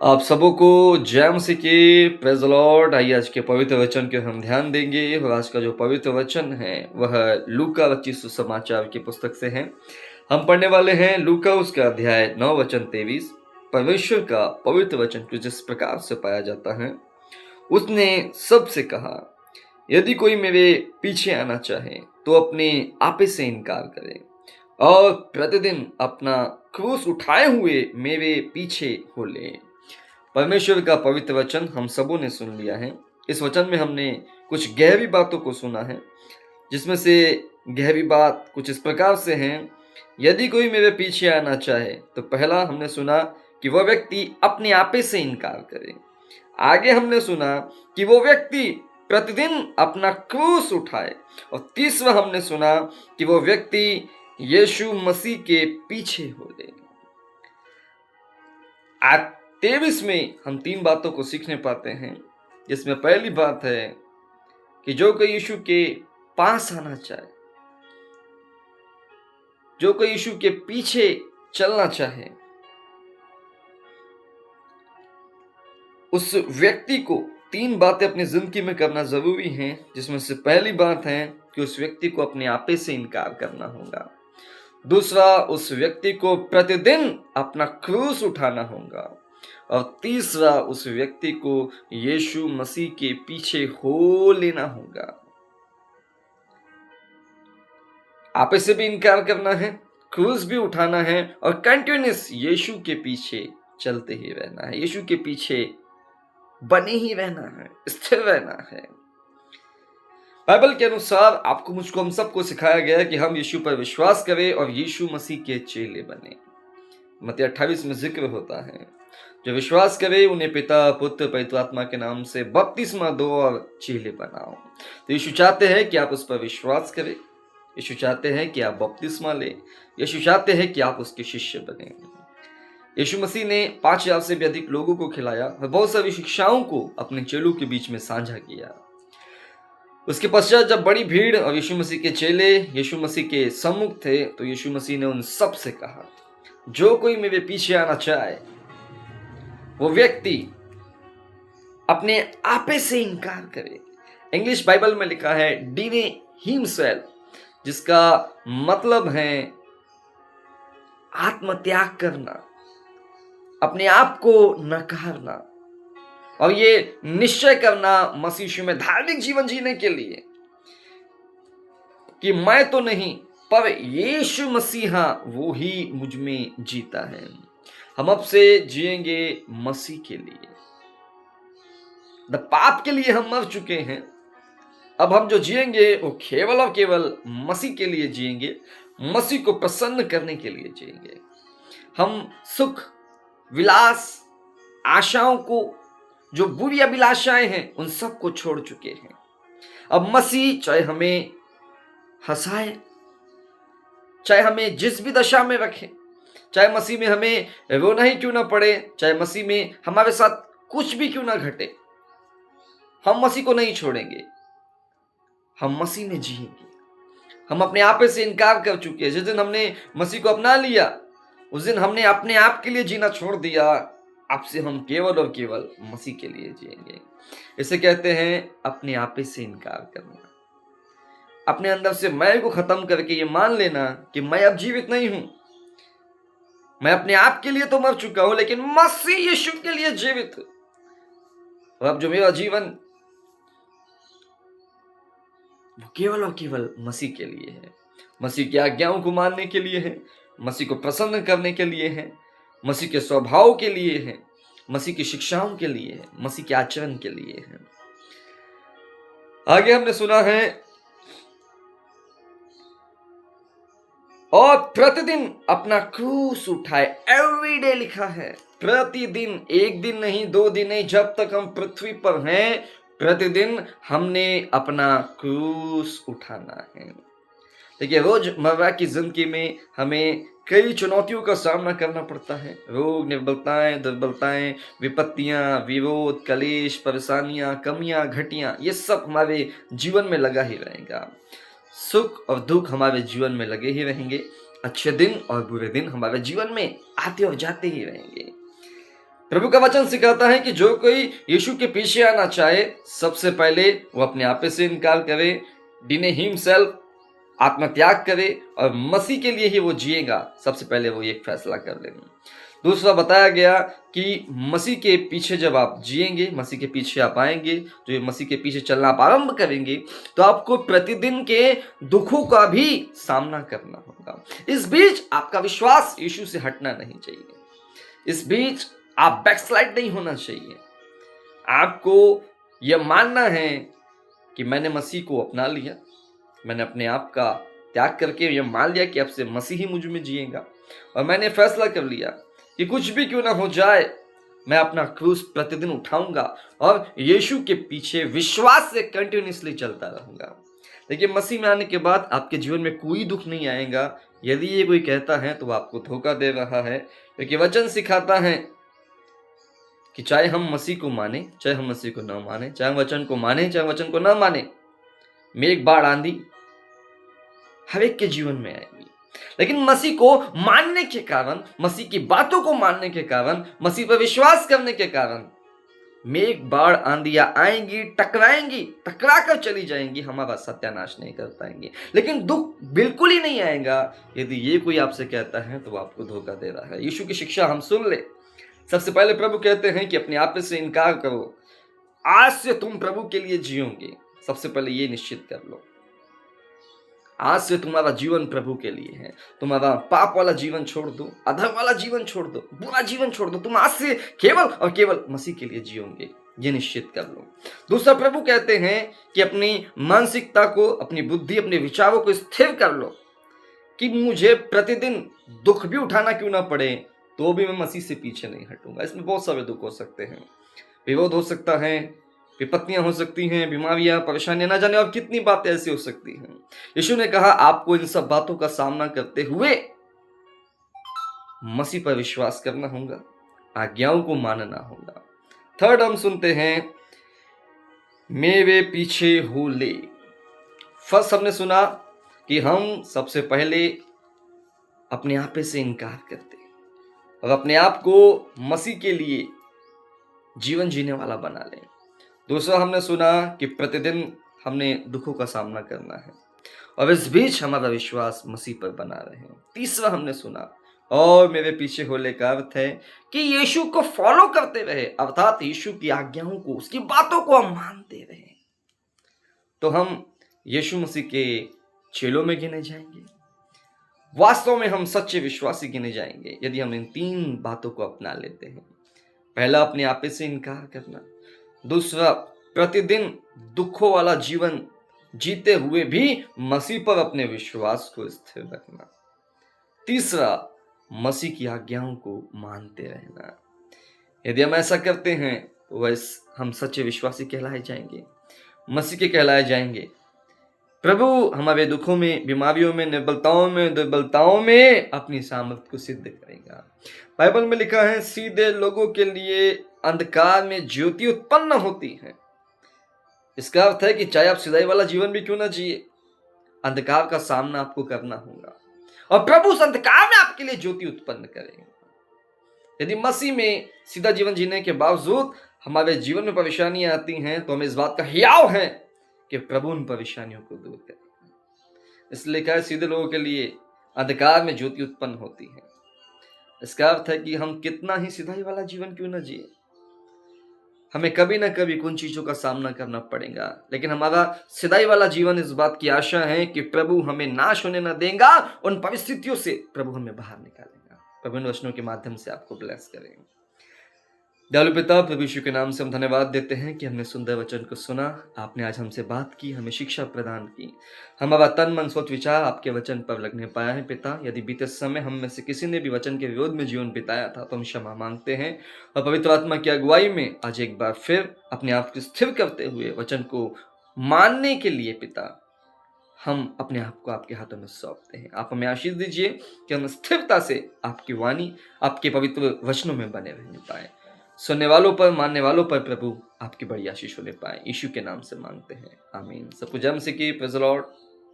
आप सबों को जय मसीह की प्रेज़ द लॉर्ड। आइए आज के पवित्र वचन के हम ध्यान देंगे और आज का जो पवित्र वचन है वह लूका रचित सुसमाचार की पुस्तक से है। हम पढ़ने वाले हैं लूका उसका अध्याय 9 वचन 23। परमेश्वर का पवित्र वचन कुछ इस प्रकार से पाया जाता है। उसने सबसे कहा, यदि कोई मेरे पीछे आना चाहे तो अपने आपे से इनकार करे और प्रतिदिन अपना क्रूस उठाए हुए मेरे पीछे हो ले। परमेश्वर का पवित्र वचन हम सबों ने सुन लिया है। इस वचन में हमने कुछ गहरी बातों को सुना है, जिसमें से गहरी बात कुछ इस प्रकार से है, यदि कोई मेरे पीछे आना चाहे तो पहला हमने सुना कि वह व्यक्ति अपने आपे से इनकार करे। आगे हमने सुना कि वो व्यक्ति प्रतिदिन अपना क्रूस उठाए और तीसरा हमने सुना कि वो व्यक्ति यीशु मसीह के पीछे हो ले। आज 23 में हम 3 बातों को सीखने पाते हैं, जिसमें पहली बात है कि जो कोई यीशु के पास आना चाहे, जो कोई यीशु के पीछे चलना चाहे, उस व्यक्ति को 3 बातें अपनी जिंदगी में करना जरूरी है, जिसमें से पहली बात है कि उस व्यक्ति को अपने आपे से इनकार करना होगा। दूसरा, उस व्यक्ति को प्रतिदिन अपना क्रूस उठाना होगा और तीसरा, उस व्यक्ति को यीशु मसीह के पीछे हो लेना होगा। आपे से भी इनकार करना है, क्रूस भी उठाना है और कंटिन्यूस यीशु के पीछे चलते ही रहना है, यीशु के पीछे बने ही रहना है, स्थिर रहना है। बाइबल के अनुसार आपको मुझको हम सबको सिखाया गया है कि हम यीशु पर विश्वास करें और यीशु मसीह के चेले बने। मत्ती 28 में जिक्र होता है, जो विश्वास करे उन्हें पिता पुत्र पवित्र आत्मा के नाम से बपतिस्मा दो और चेले बनाओ। तो यीशु चाहते हैं कि आप उस पर विश्वास करें, यीशु चाहते हैं कि आप बपतिस्मा लें, यीशु चाहते हैं कि आप उसके शिष्य बने। यीशु मसीह ने 5000 से भी अधिक लोगों को खिलाया और बहुत सारी शिक्षाओं को अपने चेलों के बीच में साझा किया। उसके पश्चात जब बड़ी भीड़ और यीशु मसीह के चेले यीशु मसीह के सम्मुख थे, तो यीशु मसीह ने उन सब से कहा, जो कोई मेरे पीछे आना चाहे वो व्यक्ति अपने आपे से इनकार करे। इंग्लिश बाइबल में लिखा है डिने हिमसेल्फ, जिसका मतलब है आत्मत्याग करना, अपने आप को नकारना और ये निश्चय करना मसीह में धार्मिक जीवन जीने के लिए कि मैं तो नहीं पर यीशु मसीहा वो ही मुझ में जीता है। हम अब से जिएंगे मसीह के लिए। पाप के लिए हम मर चुके हैं, अब हम जो जिएंगे वो केवल और केवल मसीह के लिए जिएंगे, मसीह को प्रसन्न करने के लिए जिएंगे। हम सुख विलास आशाओं को, जो बुरी अभिलाषाएं हैं, उन सब को छोड़ चुके हैं। अब मसीह चाहे हमें हंसाए, चाहे हमें जिस भी दशा में रखे, चाहे मसीह में हमें रोना ही क्यों ना पड़े, चाहे मसीह में हमारे साथ कुछ भी क्यों ना घटे, हम मसीह को नहीं छोड़ेंगे, हम मसीह में जिएंगे। हम अपने आपे से इनकार कर चुके हैं। जिस दिन हमने मसीह को अपना लिया, उस दिन हमने अपने आप के लिए जीना छोड़ दिया। अब से हम केवल और केवल मसीह के लिए जिएंगे। इसे कहते हैं अपने आपे से इनकार करना, अपने अंदर से मैं को खत्म करके ये मान लेना कि मैं अब जीवित नहीं हूं, मैं अपने आप के लिए तो मर चुका हूं, लेकिन मसीह यीशु के लिए जीवित हूं। और अब जो मेरा जीवन वो केवल और केवल मसीह के लिए है, मसीह की आज्ञाओं को मानने के लिए है, मसीह को प्रसन्न करने के लिए है, मसीह के स्वभाव के लिए है, मसीह की शिक्षाओं के लिए है, मसीह के आचरण के लिए है। आगे हमने सुना है, और प्रतिदिन अपना क्रूस उठाए। एवरीडे लिखा है, प्रतिदिन, एक दिन नहीं, 2 दिन नहीं, जब तक हम पृथ्वी पर हैं प्रतिदिन हमने अपना क्रूस उठाना है। देखिए, रोजमर्रा की जिंदगी में हमें कई चुनौतियों का सामना करना पड़ता है। रोग, निर्बलताएं, दुर्बलताएं, विपत्तियां, विरोध, कलेश, परेशानियां, कमियां, घटियां, ये सब हमारे जीवन में लगा ही रहेगा। सुख और दुख हमारे जीवन में लगे ही रहेंगे। अच्छे दिन और बुरे दिन हमारे जीवन में आते और जाते ही रहेंगे। प्रभु का वचन सिखाता है कि जो कोई यीशु के पीछे आना चाहे, सबसे पहले वो अपने आपे से इनकार करे, डिने हिमसेल्फ, आत्मत्याग करे और मसीह के लिए ही वो जिएगा। सबसे पहले वो ये फैसला कर लेंगे। दूसरा बताया गया कि मसीह के पीछे जब आप जिएंगे, मसीह के पीछे आप आएंगे, जो ये मसीह के पीछे चलना आप आरंभ करेंगे, तो आपको प्रतिदिन के दुखों का भी सामना करना होगा। इस बीच आपका विश्वास यीशु से हटना नहीं चाहिए। इस बीच आप बैकस्लाइड नहीं होना चाहिए। आपको यह मानना है कि मैंने मसीह को अपना लिया, मैंने अपने आप का त्याग करके यह मान लिया कि अब से मसीह ही मुझ में जिएगा, और मैंने फैसला कर लिया कि कुछ भी क्यों ना हो जाए, मैं अपना क्रूस प्रतिदिन उठाऊंगा और यीशु के पीछे विश्वास से कंटिन्यूसली चलता रहूंगा। देखिए, मसीह में आने के बाद आपके जीवन में कोई दुख नहीं आएगा। यदि ये कोई कहता है तो वो आपको धोखा दे रहा है, क्योंकि वचन सिखाता है कि चाहे हम मसीह को माने, चाहे हम मसीह को न माने, चाहे हम वचन को माने, चाहे वचन को न माने, मेघ बाढ़ आंधी हर एक के जीवन में आएगी। लेकिन मसीह को मानने के कारण, मसीह की बातों को मानने के कारण, मसीह पर विश्वास करने के कारण मेघ बाढ़ आंधियां आएंगी, टकराएंगी, टकरा कर चली जाएंगी, हमारा सत्यानाश नहीं कर पाएंगे। लेकिन दुख बिल्कुल ही नहीं आएगा। यदि ये कोई आपसे कहता है तो वो आपको धोखा दे रहा है। यीशु की शिक्षा हम सुन ले। सबसे पहले प्रभु कहते हैं कि अपने आप से इनकार करो। आज से तुम प्रभु के लिए जियोगे। सबसे पहले ये निश्चित कर लो, आज से तुम्हारा जीवन प्रभु के लिए है। तुम्हारा पाप वाला जीवन छोड़ दो, अधर्म वाला जीवन छोड़ दो, बुरा जीवन छोड़ दो। तुम आज से केवल और केवल मसीह के लिए जियोगे, ये निश्चित कर लो। दूसरा, प्रभु कहते हैं कि अपनी मानसिकता को, अपनी बुद्धि, अपने विचारों को स्थिर कर लो कि मुझे प्रतिदिन दुख भी उठाना क्यों ना पड़े, तो भी मैं मसीह से पीछे नहीं हटूंगा। इसमें बहुत सारे दुख हो सकते हैं, विरोध हो सकता है, विपत्तियां हो सकती हैं, बीमारियां, परेशानियां, ना जाने और कितनी बातें ऐसी हो सकती हैं। यीशु ने कहा आपको इन सब बातों का सामना करते हुए मसीह पर विश्वास करना होगा, आज्ञाओं को मानना होगा। थर्ड हम सुनते हैं, मेरे पीछे हो ले। फर्स्ट हमने सुना कि हम सबसे पहले अपने आपे से इनकार करते हैं और अपने आप को मसीह के लिए जीवन जीने वाला बना लें। दूसरा हमने सुना कि प्रतिदिन हमने दुखों का सामना करना है और इस बीच हमारा विश्वास मसीह पर बना रहे। तीसरा हमने सुना, और मेरे पीछे होने का अर्थ है कि यीशु को फॉलो करते रहे, अर्थात यीशु की आज्ञाओं को, उसकी बातों को हम मानते रहे, तो हम यीशु मसीह के चेलों में गिने जाएंगे। वास्तव में हम सच्चे विश्वासी गिने जाएंगे यदि हम इन तीन बातों को अपना लेते हैं। पहला, अपने आपे से इनकार करना। दूसरा, प्रतिदिन दुखों वाला जीवन जीते हुए भी मसीह पर अपने विश्वास को स्थिर रखना। तीसरा, मसीह की आज्ञाओं को मानते रहना। यदि हम ऐसा करते हैं तो वैसे हम सच्चे विश्वासी कहलाए जाएंगे, मसीह के कहलाए जाएंगे। प्रभु हमारे दुखों में, बीमारियों में, दुर्बलताओं में अपनी सामर्थ को सिद्ध करेगा। बाइबल में लिखा है, सीधे लोगों के लिए अंधकार में ज्योति उत्पन्न होती है। इसका अर्थ है कि चाहे आप सिधाई वाला जीवन भी क्यों ना जिए, अंधकार का सामना आपको करना होगा और प्रभु उस अंधकार में आपके लिए ज्योति उत्पन्न करेंगे। यदि मसीह में सीधा जीवन जीने के बावजूद हमारे जीवन में परेशानियां आती हैं, तो हमें इस बात का हियाव है कि प्रभु उन परेशानियों को दूर करेगा। इसलिए लिखा है, सीधे लोगों के लिए अंधकार में ज्योति उत्पन्न होती है। इसका अर्थ है कि हम कितना ही सिधाई वाला जीवन क्यों ना जिए, हमें कभी ना कभी कुछ चीजों का सामना करना पड़ेगा, लेकिन हमारा सिधाई वाला जीवन इस बात की आशा है कि प्रभु हमें नाश होने ना देगा, उन परिस्थितियों से प्रभु हमें बाहर निकालेगा। प्रभु इन वचनों के माध्यम से आपको ब्लेस करेंगे। दयालु पिता, प्रभु यीशु के नाम से हम धन्यवाद देते हैं कि हमने सुंदर वचन को सुना, आपने आज हमसे बात की, हमें शिक्षा प्रदान की, हमारा तन मन सोच विचार आपके वचन पर लगने पाया है। पिता, यदि बीते समय हम में से किसी ने भी वचन के विरोध में जीवन बिताया था तो हम क्षमा मांगते हैं और पवित्र आत्मा की अगुवाई में आज एक बार फिर अपने आप को स्थिर करते हुए वचन को मानने के लिए पिता हम अपने आप को आपके हाथों में सौंपते हैं। आप हमें आशीष दीजिए कि हम स्थिरता से आपकी वाणी, आपके पवित्र वचनों में बने रहने पाए। सुनने वालों पर, मानने वालों पर प्रभु आपकी बड़ी आशीष होने पाए। यीशु के नाम से मांगते हैं, आमीन। सब कुछ जम से की, प्रेज़ द लॉर्ड।